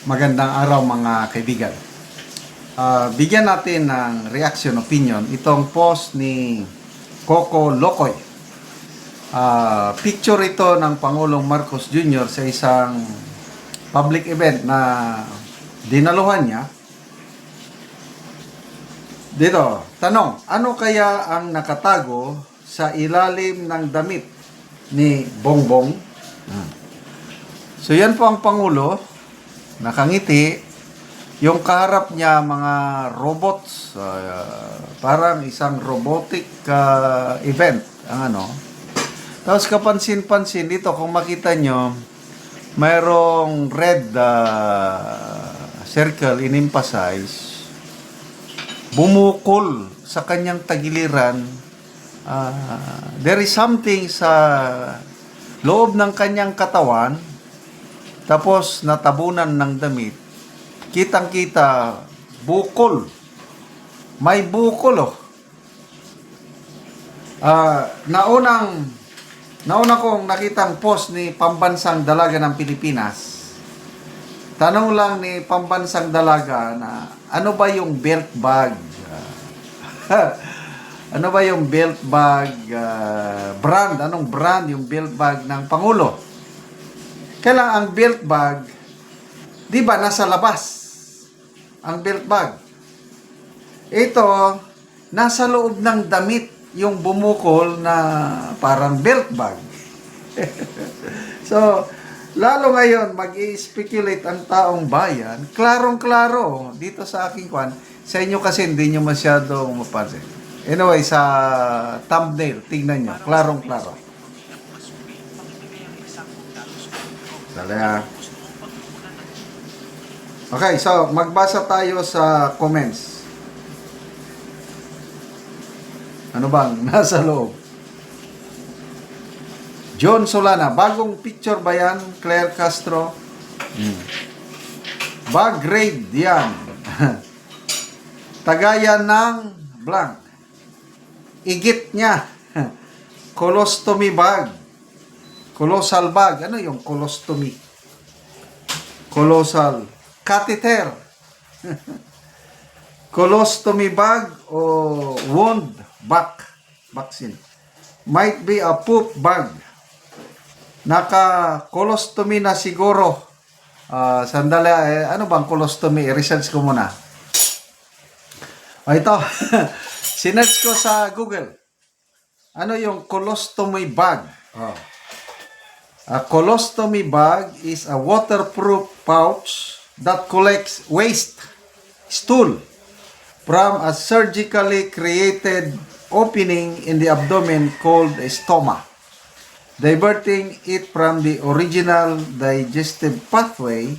Magandang araw mga kaibigan. Bigyan natin ng reaction opinion itong post ni Coco Locoy. Picture ito ng Pangulong Marcos Jr. sa isang public event na dinaluhan niya. Dito, tanong, ano kaya ang nakatago sa ilalim ng damit ni Bongbong? So yan po ang Pangulo. Nakangiti, yung kaharap niya mga robots, parang isang robotic event ang ano. Tapos kapansin-pansin dito, kung makita nyo, mayroong red circle in-emphasize, bumukol sa kanyang tagiliran. There is something sa loob ng kanyang katawan. Tapos natabunan ng damit, kitang-kita bukol. May bukol oh. Nauna kong nakitang post ni Pambansang Dalaga ng Pilipinas. Tanong lang ni Pambansang Dalaga na ano ba yung belt bag? Ano ba yung belt bag brand? Anong brand yung belt bag ng Pangulo? Kailang ang belt bag, di ba, nasa labas ang belt bag. Ito, nasa loob ng damit yung bumukol na parang belt bag. So, lalo ngayon, mag-i-speculate ang taong bayan, klarong-klaro dito sa aking kwan. Sa inyo kasi hindi nyo masyadong mapansin. Anyway, sa thumbnail, tingnan nyo, klarong-klaro. Okay, so magbasa tayo sa comments. Ano bang nasa loob? John Solana, bagong picture ba yan? Claire Castro? Bag raid yan. Tagayan ng blank. Igit niya. Colostomy bag. Colossal bag. Ano yung colostomy? Colossal. Catheter. Colostomy bag o wound vaccine. Might be a poop bag. Naka-colostomy na siguro. Sandali, ano bang colostomy? I-research ko muna. Ito. Sinerch ko sa Google. Ano yung colostomy bag? A colostomy bag is a waterproof pouch that collects waste stool from a surgically created opening in the abdomen called a stoma, diverting it from the original digestive pathway.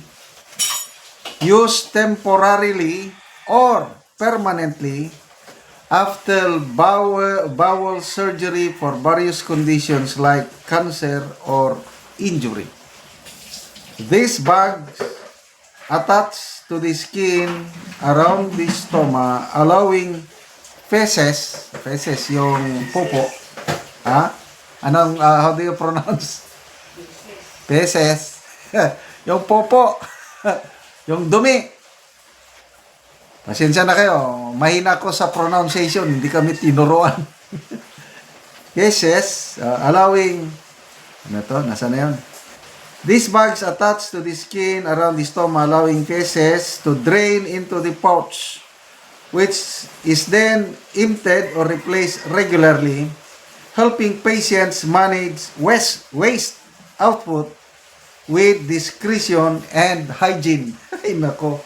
Used temporarily or permanently after bowel surgery for various conditions like cancer or injury. This bag attached to the skin around the stoma, allowing feces yung popo. How do you pronounce? Feces. Yung popo. Yung dumi. Pasensya na kayo. Mahina ko sa pronunciation. Hindi kami tinuruan. Feces, allowing ano to? Nasaan na yun? These bags attached to the skin around the stoma, allowing feces to drain into the pouch, which is then emptied or replaced regularly, helping patients manage waste output with discretion and hygiene. Ay nako.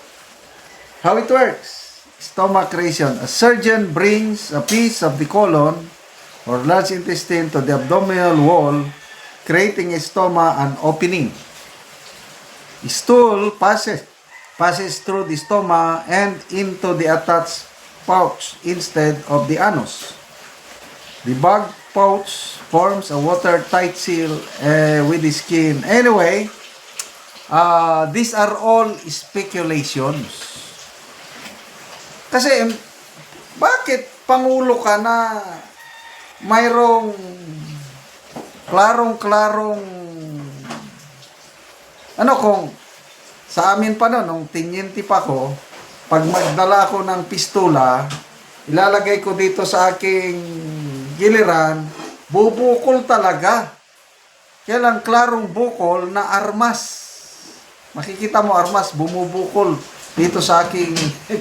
How it works? Stomach creation. A surgeon brings a piece of the colon or large intestine to the abdominal wall, creating a stoma and opening. Stool passes through the stoma and into the attached pouch instead of the anus. The bag pouch forms a watertight seal with the skin. Anyway, these are all speculations. Kasi, bakit Pangulo ka na mayroong klarong-klarong ano kung Sa amin pa noon, nung tinyenti pa ko, pag magdala ko ng pistola, ilalagay ko dito sa aking giliran, bubukol talaga. Kaya lang klarong bukol na armas. Makikita mo armas, bumubukol dito sa aking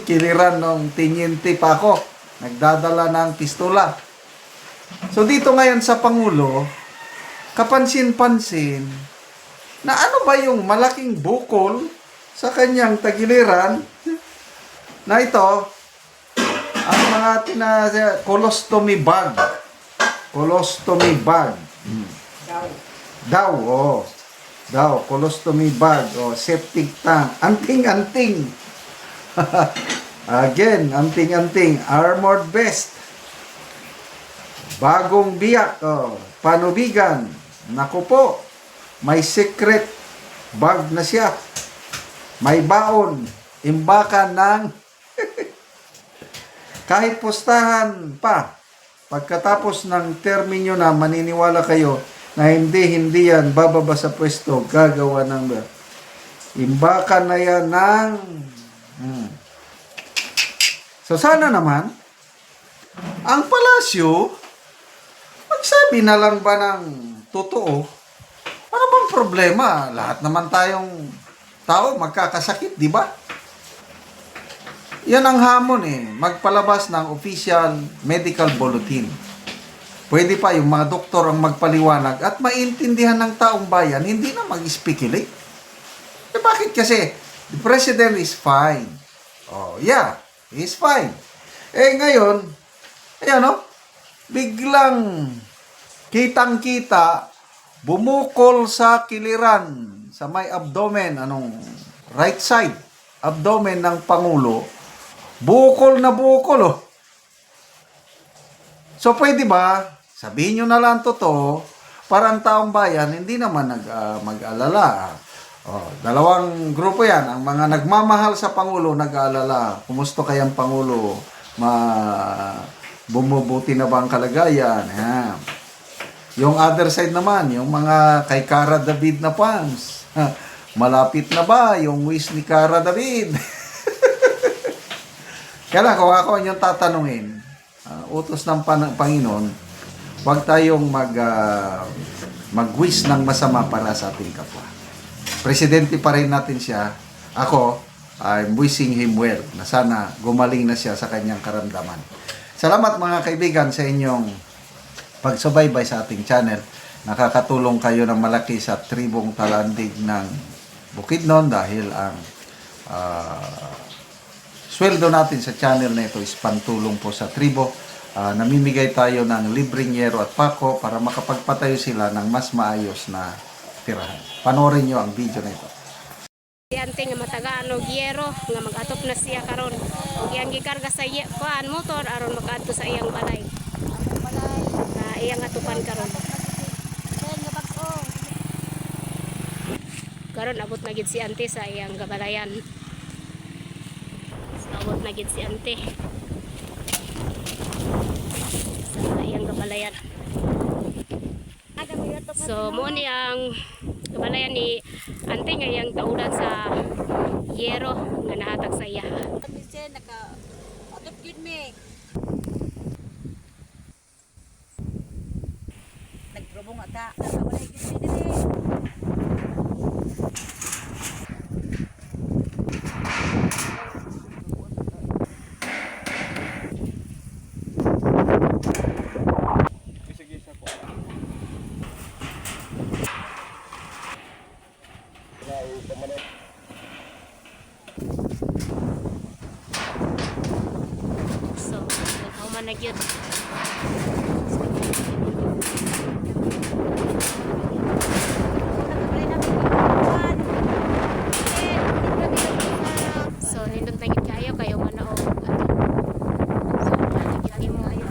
giliran nung tinyenti pa ako. Nagdadala ng pistola. So dito ngayon sa Pangulo, kapansin-pansin, na ano ba yung malaking bukol sa kanyang tagiliran na ito, ang mga colostomy bag. Colostomy bag. Daw, colostomy bag, septic tank, anting-anting. Again, anting-anting, armored vest, bagong biyak, panubigan, naku po, may secret bag na siya, may baon, imbakan ng kahit pustahan pa, pagkatapos ng termino na maniniwala kayo na hindi yan bababa sa pwesto, gagawa ng imbakan na yan ng So sana naman ang palasyo magsabi na lang ba ng totoo. Ano bang problema? Lahat naman tayong tao magkakasakit, di ba? Yan ang hamon magpalabas ng official medical bulletin. Pwede pa yung mga doktor ang magpaliwanag at maintindihan ng taong bayan, hindi na mag-speculate. Bakit kasi? The president is fine. Yeah, he's fine. Ngayon, biglang kitang-kita, bumukol sa kiliran, sa may abdomen, right side, abdomen ng Pangulo, bukol na bukol, So, pwede ba, sabihin nyo na lang totoo, para ang taong bayan, hindi naman mag-alala. Dalawang grupo yan, ang mga nagmamahal sa Pangulo, nag-aalala. Kumusta kayang Pangulo? Bumubuti na ba ang kalagayan? Yung other side naman, yung mga kay Cara David na fans. Malapit na ba yung wish ni Cara David? Kaya lang, kung ako yung tatanungin, utos ng Panginoon, huwag tayong mag-wish ng masama para sa ating kapwa. Presidente pa rin natin siya. Ako, I'm wishing him well, na sana gumaling na siya sa kanyang karamdaman. Salamat mga kaibigan sa inyong pagsubaybay sa ating channel. Nakakatulong kayo ng malaki sa tribong Talandig ng Bukidnon dahil ang sweldo natin sa channel na ito is pantulong po sa tribo. Namimigay tayo ng libreng yero at pako para makapagpatayo sila ng mas maayos na tirahan. Panoorin nyo ang video na ito. Ante nga matagaan og yero nga mag-atop na siya karon. Og iyang gikarga sa motor aron makaadto sa iyang balay. Iyang atupan karon. Karon abot na gid si ante sa iyang gabalayan. Abot na gid si ante sa iyang gabalayan. So mo ni ang gabalayan ni ante nga iyang kaulan sa yero nga nahatag sa iya. Nagrobong ata, nakawalay gid dire. So, ikaw man na gyud. So, nindot na gyud kayo man na og so, nakikita mo ayo.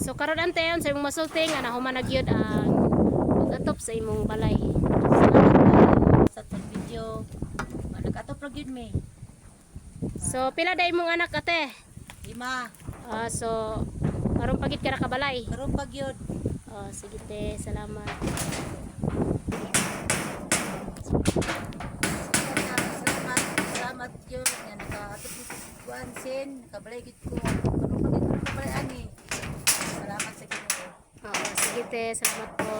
So karon ante yon sa imong masulti nga nahuman na gyud ang pag-atop sa sa imong balay. Salamat sa tong video. Nag-atop ra gyud mi. So pila day imong anak ate? 5. So aron pagit ka ra ka balay. Karon pa gyud. Sige te, salamat. Salamat gyud nga naka-atop ni kuan sin, nakabalay gyud ko. Karon pa gyud ko kabalay ani. Salamat sa Ginoo. Sige te, salamat po.